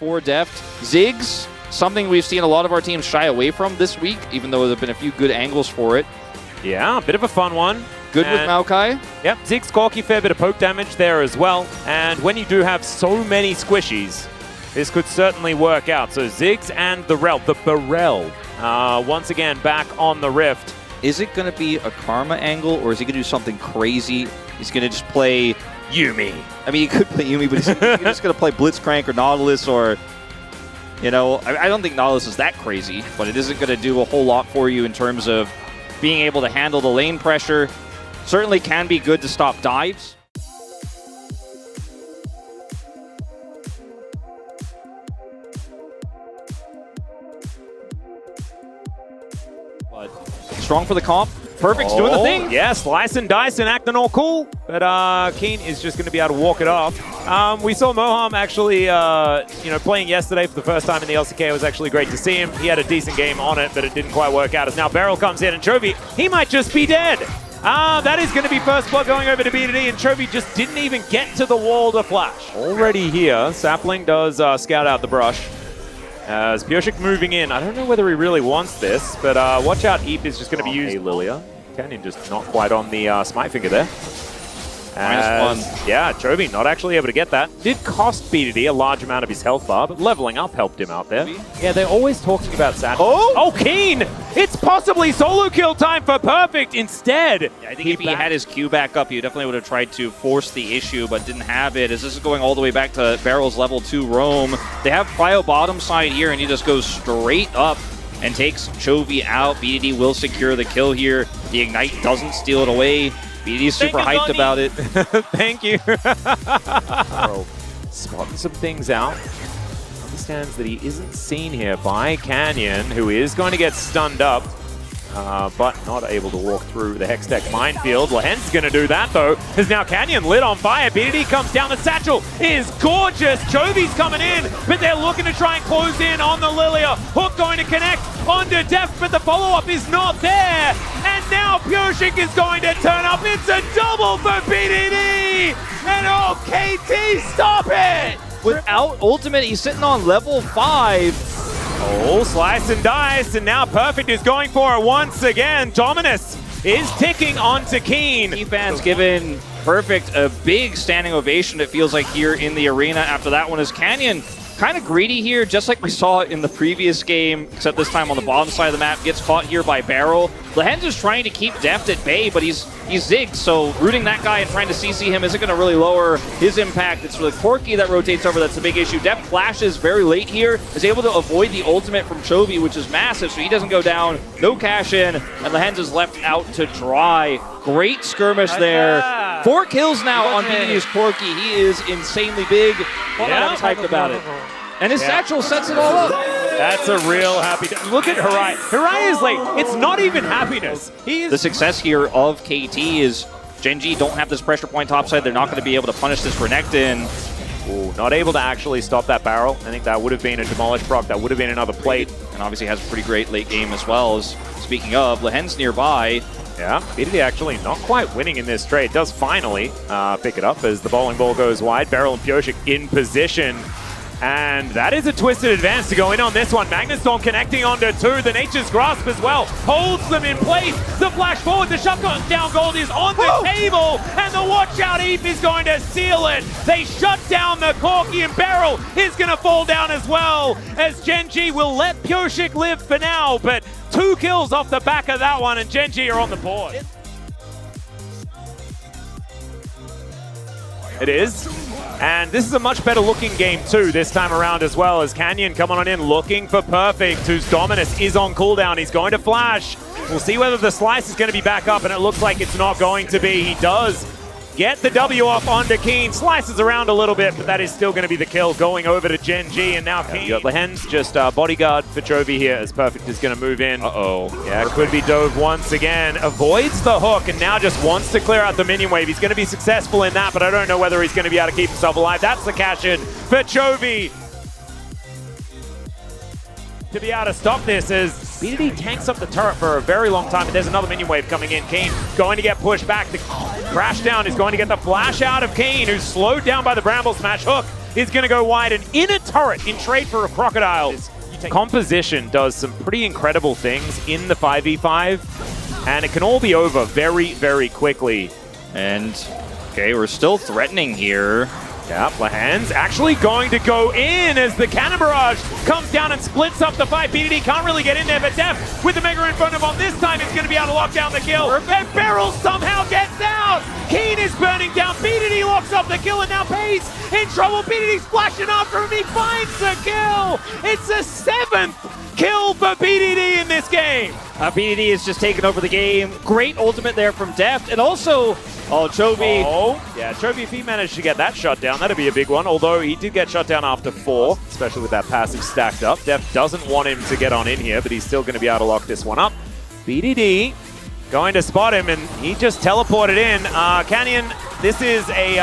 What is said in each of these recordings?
for Deft. Ziggs, something we've seen a lot of our teams shy away from this week, even though there have been a few good angles for it. Yeah, a bit of a fun one. Good with Maokai. Yep, Ziggs, Corki, fair bit of poke damage there as well. And when you do have so many squishies, this could certainly work out. So Ziggs and the Barrel, once again back on the Rift. Is it going to be a Karma angle, or is he going to do something crazy? He's going to just play Yuumi. I mean, he could play Yuumi, but he's just going to play Blitzcrank or Nautilus, or, you know, I don't think Nautilus is that crazy, but it isn't going to do a whole lot for you in terms of being able to handle the lane pressure. Certainly can be good to stop dives. But strong for the comp. Perfect's doing the thing. Yeah, slice and dice and acting all cool. But Keen is just going to be able to walk it off. We saw Moham actually, playing yesterday for the first time in the LCK. It was actually great to see him. He had a decent game on it, but it didn't quite work out. As now Beryl comes in and Chovy, he might just be dead. That is going to be first blood going over to Bdd, and Chovy just didn't even get to the wall to flash. Already here, Sapling does scout out the brush. As Pioshik moving in, I don't know whether he really wants this, but watch out, Eep is just going to be used. Lilia. Canyon just not quite on the smite finger there. -1. Yeah, Chovy not actually able to get that. Did cost Bdd a large amount of his health bar, but leveling up helped him out there. Yeah, they're always talking about Sat. Oh, Keen! It's possibly solo kill time for Perfect instead. Yeah, I think if he had his Q back up, he definitely would have tried to force the issue, but didn't have it. As this is going all the way back to Barrel's level 2 roam. They have Cryo bottom side here, and he just goes straight up and takes Chovy out. Bdd will secure the kill here. The Ignite doesn't steal it away. BD's super hyped about it. Thank you. Spotting some things out. Understands that he isn't seen here by Canyon, who is going to get stunned up, but not able to walk through the Hextech minefield. Lahen's going to do that, though, because now Canyon lit on fire. Bdd comes down. The satchel is gorgeous. Chovy's coming in, but they're looking to try and close in on the Lilia. Hook going to connect onto Deft, but the follow-up is not there. And now Pioshik is going to turn up. It's a double for Bdd! And oh, KT, stop it! Without ultimate, he's sitting on level 5. Oh, slice and dice, and now Perfect is going for it once again. Dominus is ticking onto Keen. Fans giving Perfect a big standing ovation, it feels like, here in the arena. After that one is Canyon. Kind of greedy here, just like we saw in the previous game, except this time on the bottom side of the map. Gets caught here by Barrel. Lahen's is trying to keep Deft at bay, but he's Ziggs, so rooting that guy and trying to CC him isn't going to really lower his impact. It's really Corki that rotates over that's the big issue. Deft flashes very late here, is able to avoid the ultimate from Chovy, which is massive, so he doesn't go down. No cash in, and Lahen's is left out to dry. Great skirmish there. 4 kills now on Bdd's Corki. He is insanely big. I'm hyped about it. And his satchel sets it all up. That's a real happy day. Look at Harai. Harai is like, it's not even happiness. The success here of KT is Gen.G don't have this pressure point topside. They're not going to be able to punish this Renekton. Ooh, not able to actually stop that barrel. I think that would have been a demolish proc. That would have been another plate. And obviously has a pretty great late game as well. As speaking of, Lahen's nearby. Yeah, Bdd actually not quite winning in this trade. Does finally pick it up as the bowling ball goes wide. Beryl and Pioshik in position. And that is a twisted advance to go in on this one. Magnustorm connecting onto 2. The Nature's Grasp as well holds them in place. The flash forward, the shutdown gold is on the table, and the watch out Eve is going to seal it. They shut down the Corki, and Barrel is going to fall down as well, as Gen.G will let Pioshik live for now, but 2 kills off the back of that one, and Gen.G are on the board. It is. And this is a much better looking game too this time around as well, as Canyon coming on in looking for Perfect, whose Dominus is on cooldown. He's going to flash. We'll see whether the slice is going to be back up, and it looks like it's not going to be. He does get the W off onto Keen. Slices around a little bit, but that is still going to be the kill going over to Gen.G, and now Keen. Lahen's just bodyguard for Chovy here as Perfect is going to move in. Yeah, could be dove once again. Avoids the hook and now just wants to clear out the minion wave. He's going to be successful in that, but I don't know whether he's going to be able to keep himself alive. That's the cash in for Chovy to be able to stop this as Bdd tanks up the turret for a very long time, but there's another minion wave coming in. Keen going to get pushed back. The crash down is going to get the flash out of Keen, who's slowed down by the Bramble Smash. Hook is going to go wide and in a turret in trade for a Crocodile. Composition does some pretty incredible things in the 5v5, and it can all be over very, very quickly. And, okay, we're still threatening here. Yeah, Lahan's actually going to go in as the Cannon Barrage comes down and splits up the fight. Bdd can't really get in there, but Def with the Mega Inferno Bomb this time is going to be able to lock down the kill. And Beryl somehow gets out. Keen is burning down. Bdd locks up the kill, and now Pays in trouble. Bdd splashing after him. He finds the kill. It's the 7th kill for Bdd in this game. Bdd is just taking over the game. Great ultimate there from Deft, and also Chovy. Oh, yeah, Chovy, if he managed to get that shot down, that'd be a big one. Although he did get shot down after 4, especially with that passive stacked up. Def doesn't want him to get on in here, but he's still going to be able to lock this one up. Bdd going to spot him, and he just teleported in. Canyon, this is a,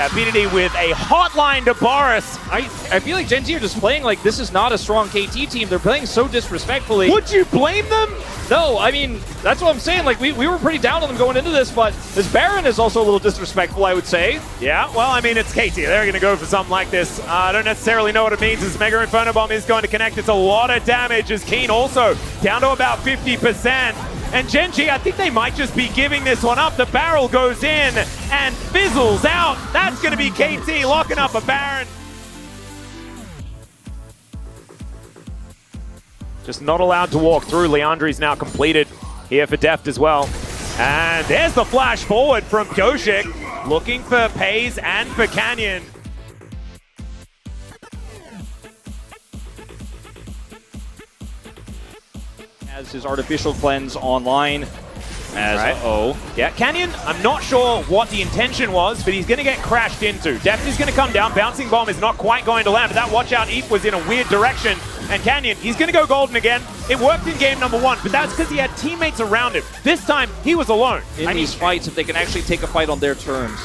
Bdd with a hotline to Boris. I feel like Gen.G are just playing like this is not a strong KT team. They're playing so disrespectfully. Would you blame them? No, I mean, that's what I'm saying. Like, we were pretty down on them going into this, but this Baron is also a little disrespectful, I would say. Yeah, well, I mean, it's KT. They're going to go for something like this. I don't necessarily know what it means as Mega Inferno Bomb is going to connect. It's a lot of damage as Keen also down to about 50%. And Gen.G, I think they might just be giving this one up. The barrel goes in and fizzles out. That's going to be KT locking up a Baron. Just not allowed to walk through. Leandri's now completed here for Deft as well. And there's the flash forward from Goshik, looking for Pays and for Canyon. Has his artificial cleanse online. Yeah, Canyon, I'm not sure what the intention was, but he's going to get crashed into. Deft is going to come down. Bouncing Bomb is not quite going to land, but that watch out Eve was in a weird direction. And Canyon, he's going to go golden again. It worked in game number 1, but that's because he had teammates around him. This time, he was alone. In these fights, if they can actually take a fight on their terms.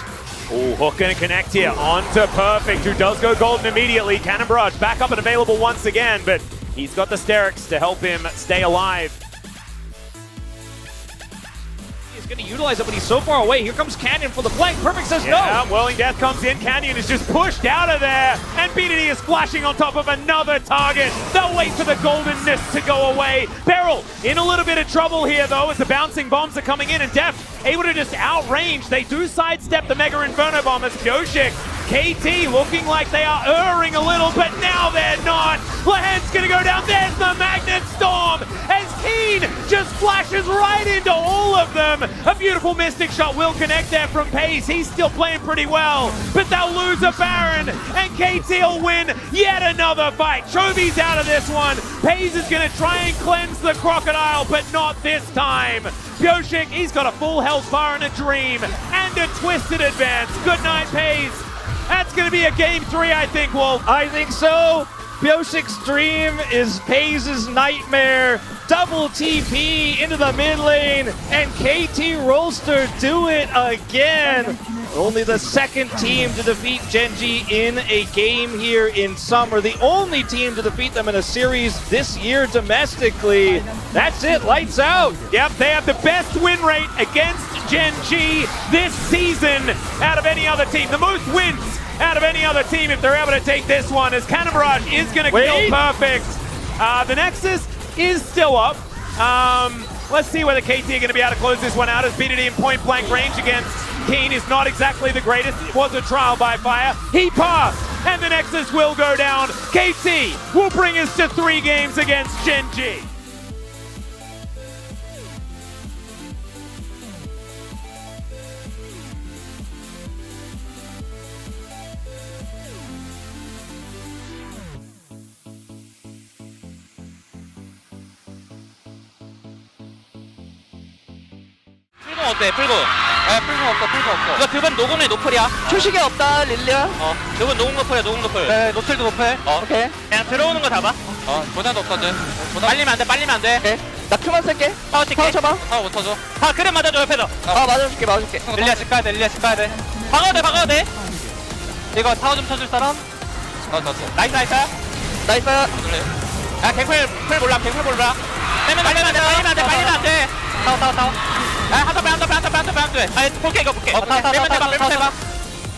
Oh, Hook going to connect here onto Perfect, who does go golden immediately. Cannon Barrage back up and available once again, but he's got the Sterix to help him stay alive. He's going to utilize it, but he's so far away. Here comes Canyon for the flank. Perfect says no. Whirling Death comes in. Canyon is just pushed out of there. And Bdd is flashing on top of another target. They'll wait for the goldenness to go away. Beryl in a little bit of trouble here, though, as the bouncing bombs are coming in. And Def able to just outrange. They do sidestep the Mega Inferno Bomb as Goshik. KT looking like they are erring a little, but now they're not. Lahan's going to go down. There's the Magnet Storm as Keen just flashes right into all of them. A beautiful Mystic Shot will connect there from Pays. He's still playing pretty well, but they'll lose a Baron, and KT will win yet another fight. Chovy's out of this one. Pays is going to try and cleanse the Crocodile, but not this time. Goshik, he's got a full health bar and a dream, and a twisted advance. Good night, Pays. That's going to be a game 3, I think, Wolf. I think so. Bioshik's dream is Pays' nightmare. Double TP into the mid lane, and KT Rolster do it again. Only the second team to defeat Gen.G in a game here in summer. The only team to defeat them in a series this year domestically. That's it, lights out. Yep, they have the best win rate against Gen.G this season out of any other team. The most wins out of any other team if they're able to take this one, as Cannon Barrage is going to kill Perfect. The Nexus is still up. Let's see whether KT are going to be able to close this one out, as Bdd in point blank range against Keen is not exactly the greatest. It was a trial by fire. He passed, and the Nexus will go down. KT will bring us to 3 games against Gen.G. 어때? 풀고. 풀고 없어. 이거 드분 녹음에 노플이야. 초식이 없다, 릴리야. 드분 녹음 노플이야, 녹음 노플. 네, 노플도 노플. 오케이. 그냥 들어오는 거 잡아. 보다도 없거든. 빨리면 안 돼. 오케이. 나 큐만 쓸게. 타워 찍게. 타워 쳐봐. 타워 못 터져. 그래 맞아줘, 옆에서. 맞아줄게. 릴리아 집 가야 돼. 박아도 돼. 이거 타워 좀 쳐줄 사람? 나이스. 나이스. 야, 갱플 몰라. 빨리면 안 돼. 타워. 아, 한번 돼. 아, 볼게 이거 볼게. 타워.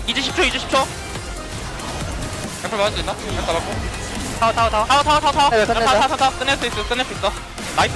이제 10초. 앰플 맞을 수 있나? 타워. 네, 끝냈어. 끝낼 수 있어. 나이스.